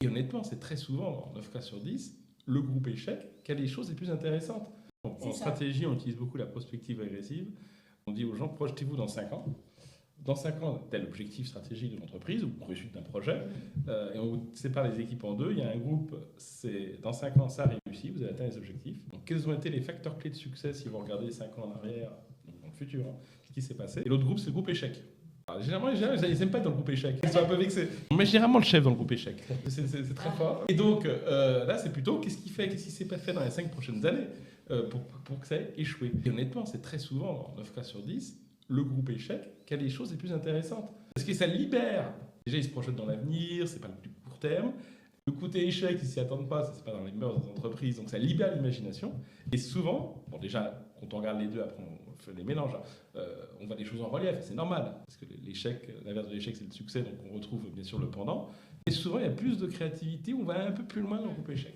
Et honnêtement, c'est très souvent, dans 9 cas sur 10, le groupe échec qui a les choses les plus intéressantes. En stratégie, on utilise beaucoup la prospective agressive. On dit aux gens, projetez-vous dans 5 ans. Dans 5 ans, tel objectif stratégique de l'entreprise ou réussite d'un projet. Et on sépare les équipes en deux. Il y a un groupe, c'est dans 5 ans, ça réussit, vous avez atteint les objectifs. Donc, quels ont été les facteurs clés de succès si vous regardez 5 ans en arrière, dans le futur, hein, ce qui s'est passé. Et l'autre groupe, c'est le groupe échec. Alors, généralement, ils n'aiment pas être dans le groupe échec. Ils sont un peu vexés. On met généralement le chef dans le groupe échec. C'est très fort. Et donc, là, c'est plutôt qu'est-ce qui s'est pas fait dans les 5 prochaines années pour que ça ait échoué. Et honnêtement, c'est très souvent, dans 9 cas sur 10, le groupe échec qui a les choses les plus intéressantes. Parce que ça libère. Déjà, ils se projettent dans l'avenir, c'est pas le plus court terme. Le côté échec, ils s'y attendent pas, ça c'est pas dans les mœurs des entreprises, donc ça libère l'imagination. Et souvent, bon déjà, quand on regarde les deux, après on fait des mélanges, on voit des choses en relief, et c'est normal. Parce que l'échec, l'inverse de l'échec, c'est le succès, donc on retrouve bien sûr le pendant. Et souvent, il y a plus de créativité, on va un peu plus loin dans le groupe échec.